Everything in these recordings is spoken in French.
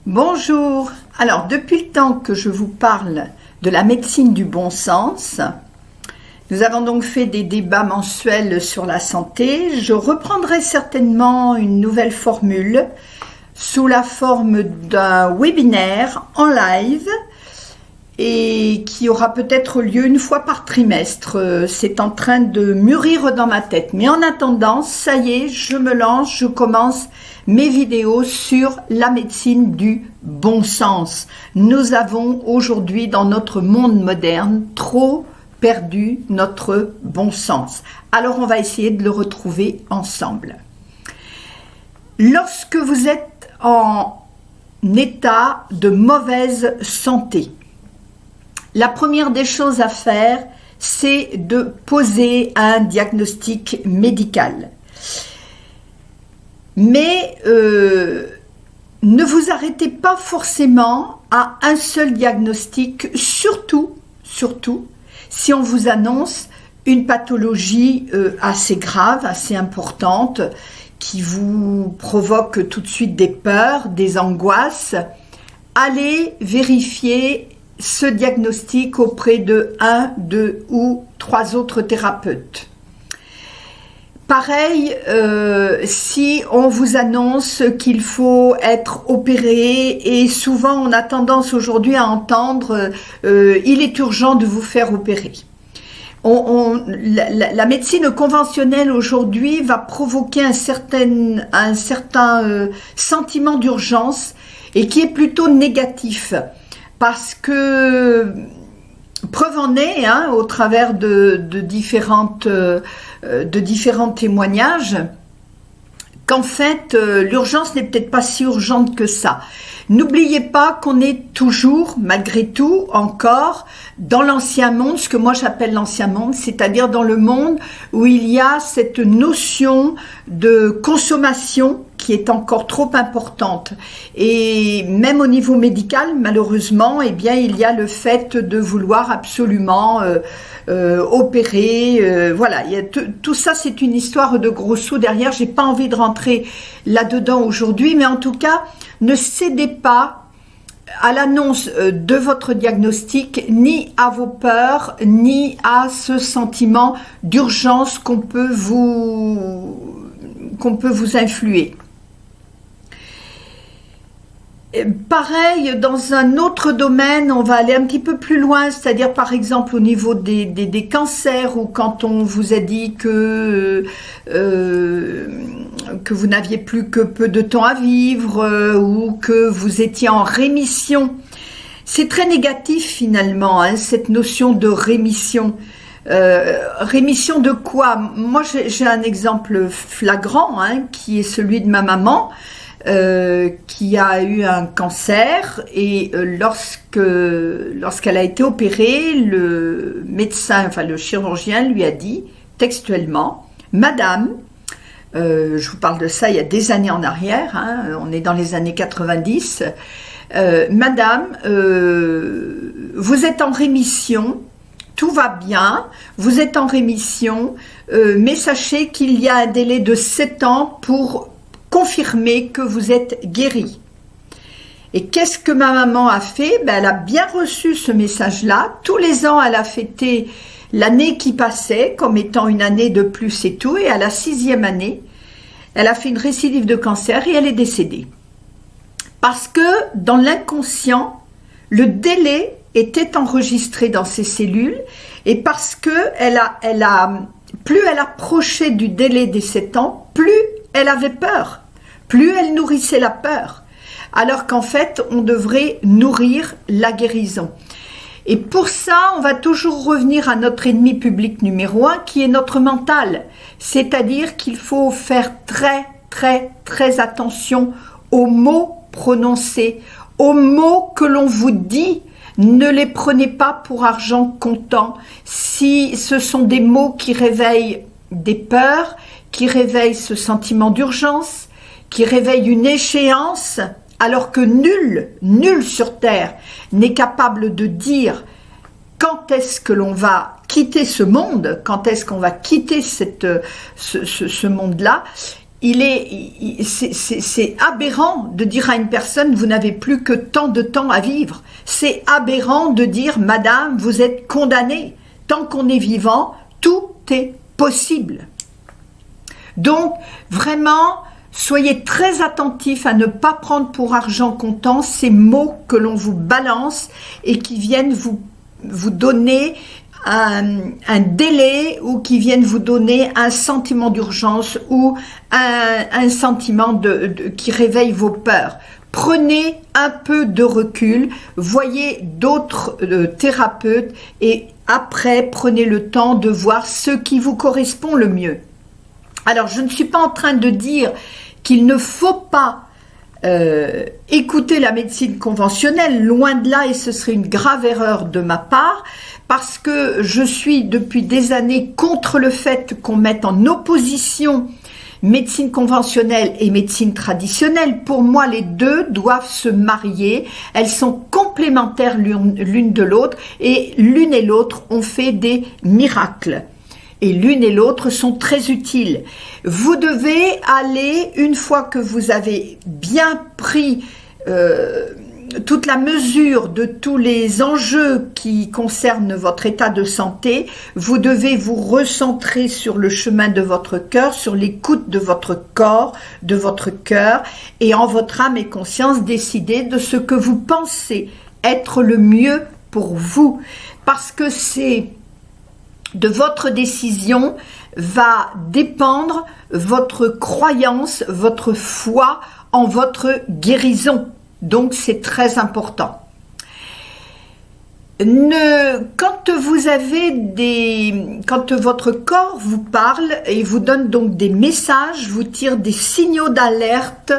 Bonjour. Alors, depuis le temps que je vous parle de la médecine du bon sens, nous avons donc fait des débats mensuels sur la santé. Je reprendrai certainement une nouvelle formule sous la forme d'un webinaire en live et qui aura peut-être lieu une fois par trimestre. C'est en train de mûrir dans ma tête. Mais en attendant, ça y est, je me lance, je commence mes vidéos sur la médecine du bon sens. Nous avons aujourd'hui dans notre monde moderne trop perdu notre bon sens. Alors on va essayer de le retrouver ensemble. Lorsque vous êtes en état de mauvaise santé, la première des choses à faire, c'est de poser un diagnostic médical. Mais ne vous arrêtez pas forcément à un seul diagnostic, surtout si on vous annonce une pathologie assez grave, assez importante, qui vous provoque tout de suite des peurs, des angoisses. Allez vérifier ce diagnostic auprès de 1, 2 ou 3 autres thérapeutes. Pareil, si on vous annonce qu'il faut être opéré, et souvent on a tendance aujourd'hui à entendre il est urgent de vous faire opérer. La médecine conventionnelle aujourd'hui va provoquer un certain sentiment d'urgence et qui est plutôt négatif parce que preuve en est, au travers de différents témoignages, qu'en fait, l'urgence n'est peut-être pas si urgente que ça. N'oubliez pas qu'on est toujours, malgré tout, encore dans l'ancien monde, ce que moi j'appelle l'ancien monde, c'est-à-dire dans le monde où il y a cette notion de consommation qui est encore trop importante. Et même au niveau médical, malheureusement, eh bien, il y a le fait de vouloir absolument opérer. Voilà, tout ça, c'est une histoire de gros sous derrière. J'ai pas envie de rentrer là-dedans aujourd'hui, mais en tout cas, ne cédez pas à l'annonce de votre diagnostic, ni à vos peurs, ni à ce sentiment d'urgence qu'on peut vous influer. Pareil, dans un autre domaine, on va aller un petit peu plus loin, c'est-à-dire par exemple au niveau des cancers, ou quand on vous a dit que vous n'aviez plus que peu de temps à vivre, ou que vous étiez en rémission. C'est très négatif finalement, cette notion de rémission. Rémission de quoi? Moi j'ai un exemple flagrant, qui est celui de ma maman, qui a eu un cancer, et lorsqu'elle a été opérée, le médecin, enfin le chirurgien lui a dit textuellement: Madame, je vous parle de ça il y a des années en arrière, on est dans les années 90, Madame, vous êtes en rémission, tout va bien, vous êtes en rémission, mais sachez qu'il y a un délai de 7 ans pour confirmer que vous êtes guéri. Et qu'est-ce que ma maman a fait? Elle a bien reçu ce message-là. Tous les ans, elle a fêté l'année qui passait comme étant une année de plus et tout. Et à la 6e année, elle a fait une récidive de cancer et elle est décédée. Parce que dans l'inconscient, le délai était enregistré dans ses cellules, et parce que plus elle approchait du délai des 7 ans, plus elle avait peur. Plus elle nourrissait la peur, alors qu'en fait, on devrait nourrir la guérison. Et pour ça, on va toujours revenir à notre ennemi public numéro 1, qui est notre mental. C'est-à-dire qu'il faut faire très attention aux mots prononcés, aux mots que l'on vous dit. Ne les prenez pas pour argent comptant. Si ce sont des mots qui réveillent des peurs, qui réveillent ce sentiment d'urgence, qui réveille une échéance, alors que nul sur Terre n'est capable de dire quand est-ce que l'on va quitter ce monde, quand est-ce qu'on va quitter ce monde-là. c'est aberrant de dire à une personne, vous n'avez plus que tant de temps à vivre. C'est aberrant de dire, madame, vous êtes condamnée. Tant qu'on est vivant, tout est possible. Donc, vraiment, soyez très attentifs à ne pas prendre pour argent comptant ces mots que l'on vous balance et qui viennent vous donner un délai ou qui viennent vous donner un sentiment d'urgence ou un sentiment qui réveille vos peurs. Prenez un peu de recul, voyez d'autres thérapeutes et après prenez le temps de voir ce qui vous correspond le mieux. Alors je ne suis pas en train de dire qu'il ne faut pas écouter la médecine conventionnelle, loin de là, et ce serait une grave erreur de ma part, parce que je suis depuis des années contre le fait qu'on mette en opposition médecine conventionnelle et médecine traditionnelle. Pour moi, les deux doivent se marier, elles sont complémentaires l'une de l'autre, et l'une et l'autre ont fait des miracles. Et l'une et l'autre sont très utiles. Vous devez aller, une fois que vous avez bien pris toute la mesure de tous les enjeux qui concernent votre état de santé, vous devez vous recentrer sur le chemin de votre cœur, sur l'écoute de votre corps, de votre cœur, et en votre âme et conscience, décider de ce que vous pensez être le mieux pour vous. Parce que c'est de votre décision va dépendre votre croyance, votre foi en votre guérison. Donc c'est très important. Quand votre corps vous parle et vous donne donc des messages, vous tire des signaux d'alerte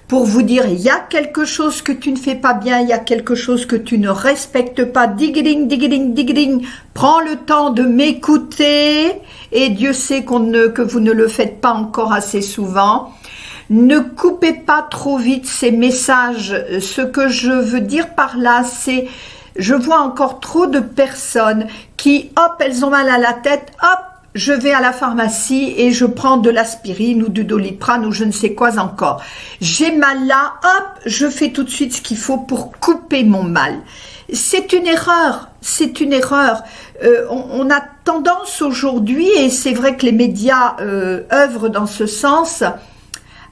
pour vous dire il y a quelque chose que tu ne fais pas bien, il y a quelque chose que tu ne respectes pas, digging, digging, digging, prends le temps de m'écouter et Dieu sait que vous ne le faites pas encore assez souvent. Ne coupez pas trop vite ces messages. Ce que je veux dire par là, c'est je vois encore trop de personnes qui, hop, elles ont mal à la tête, hop, je vais à la pharmacie et je prends de l'aspirine ou du Doliprane ou je ne sais quoi encore. J'ai mal là, hop, je fais tout de suite ce qu'il faut pour couper mon mal. C'est une erreur, c'est une erreur. On a tendance aujourd'hui, et c'est vrai que les médias œuvrent dans ce sens,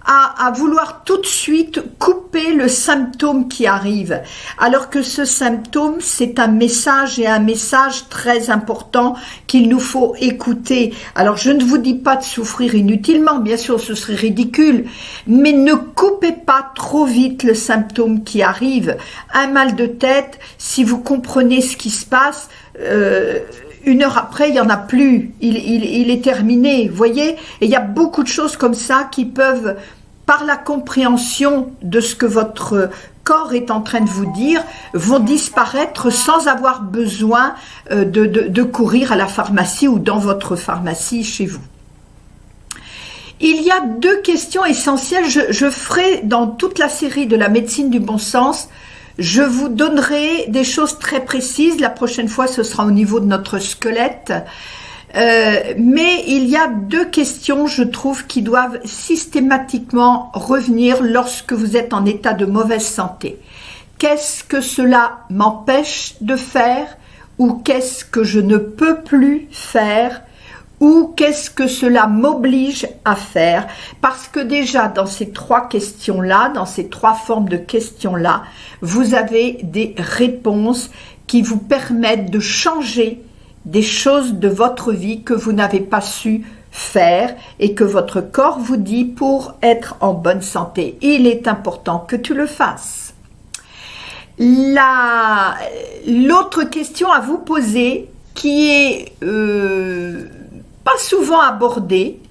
à vouloir tout de suite couper le symptôme qui arrive, alors que ce symptôme, c'est un message et un message très important qu'il nous faut écouter. Alors, je ne vous dis pas de souffrir inutilement, bien sûr, ce serait ridicule, mais ne coupez pas trop vite le symptôme qui arrive. Un mal de tête, si vous comprenez ce qui se passe, une heure après, il n'y en a plus, il est terminé, vous voyez. Et il y a beaucoup de choses comme ça qui peuvent, par la compréhension de ce que votre corps est en train de vous dire, vont disparaître sans avoir besoin de courir à la pharmacie ou dans votre pharmacie chez vous. Il y a deux questions essentielles. Je ferai dans toute la série de la médecine du bon sens, je vous donnerai des choses très précises. La prochaine fois, ce sera au niveau de notre squelette. Mais il y a deux questions, je trouve, qui doivent systématiquement revenir lorsque vous êtes en état de mauvaise santé. Qu'est-ce que cela m'empêche de faire? Ou qu'est-ce que je ne peux plus faire? Ou qu'est-ce que cela m'oblige à faire? Parce que déjà, dans ces trois questions-là, dans ces trois formes de questions-là, vous avez des réponses qui vous permettent de changer des choses de votre vie que vous n'avez pas su faire et que votre corps vous dit pour être en bonne santé. Il est important que tu le fasses. L'autre question à vous poser, qui est pas souvent abordée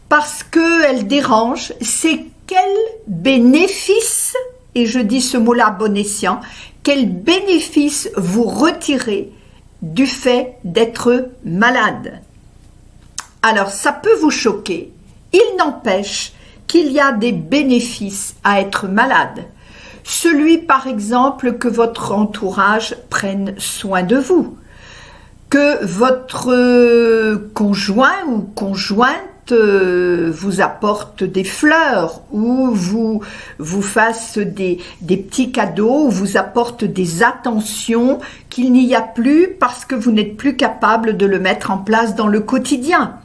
parce qu'elle dérange, c'est quel bénéfice, et je dis ce mot-là à bon escient, quel bénéfice vous retirez du fait d'être malade. Alors, ça peut vous choquer. Il n'empêche qu'il y a des bénéfices à être malade. Celui, par exemple, que votre entourage prenne soin de vous, que votre conjoint ou conjointe vous apporte des fleurs ou vous fasse des petits cadeaux ou vous apporte des attentions qu'il n'y a plus parce que vous n'êtes plus capable de le mettre en place dans le quotidien.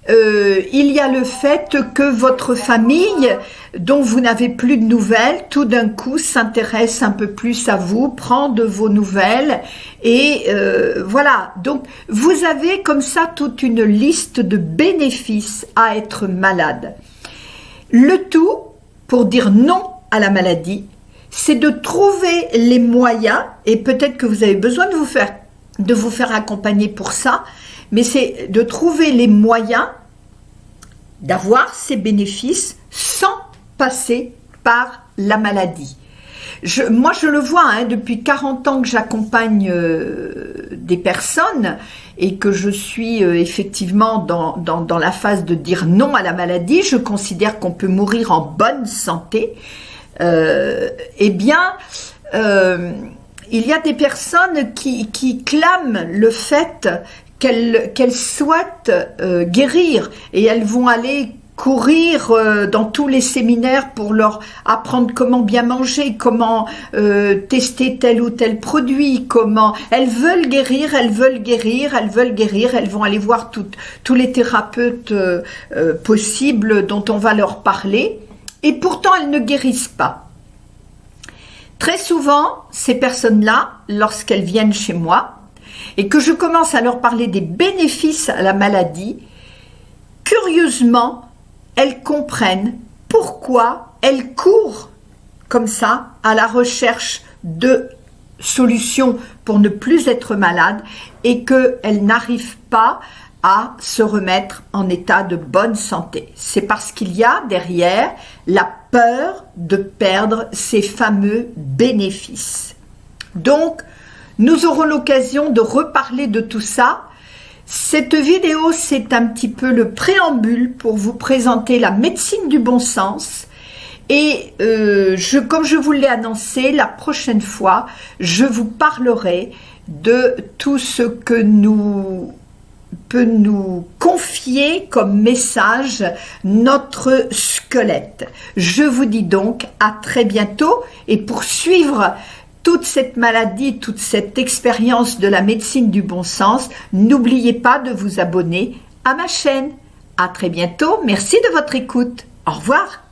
Il y a le fait que votre famille, dont vous n'avez plus de nouvelles, tout d'un coup s'intéresse un peu plus à vous, prend de vos nouvelles et voilà. Donc vous avez comme ça toute une liste de bénéfices à être malade. Le tout, pour dire non à la maladie, c'est de trouver les moyens, et peut-être que vous avez besoin de vous faire accompagner pour ça, mais c'est de trouver les moyens d'avoir ces bénéfices sans passer par la maladie. Moi, je le vois, hein, depuis 40 ans que j'accompagne des personnes et que je suis effectivement dans la phase de dire non à la maladie, je considère qu'on peut mourir en bonne santé. Eh bien, il y a des personnes qui clament le fait qu'elles souhaitent guérir et elles vont aller courir dans tous les séminaires pour leur apprendre comment bien manger, comment tester tel ou tel produit, comment elles veulent guérir, elles vont aller voir tous les thérapeutes possibles dont on va leur parler et pourtant elles ne guérissent pas. Très souvent, ces personnes-là, lorsqu'elles viennent chez moi, et que je commence à leur parler des bénéfices à la maladie, curieusement, elles comprennent pourquoi elles courent comme ça à la recherche de solutions pour ne plus être malades et qu'elles n'arrivent pas à se remettre en état de bonne santé. C'est parce qu'il y a derrière la peur de perdre ces fameux bénéfices. Donc, nous aurons l'occasion de reparler de tout ça. Cette vidéo, c'est un petit peu le préambule pour vous présenter la médecine du bon sens. Et comme je vous l'ai annoncé, la prochaine fois, je vous parlerai de tout ce que peut nous confier comme message notre squelette. Je vous dis donc à très bientôt et pour suivre toute cette maladie, toute cette expérience de la médecine du bon sens, n'oubliez pas de vous abonner à ma chaîne. À très bientôt, merci de votre écoute. Au revoir.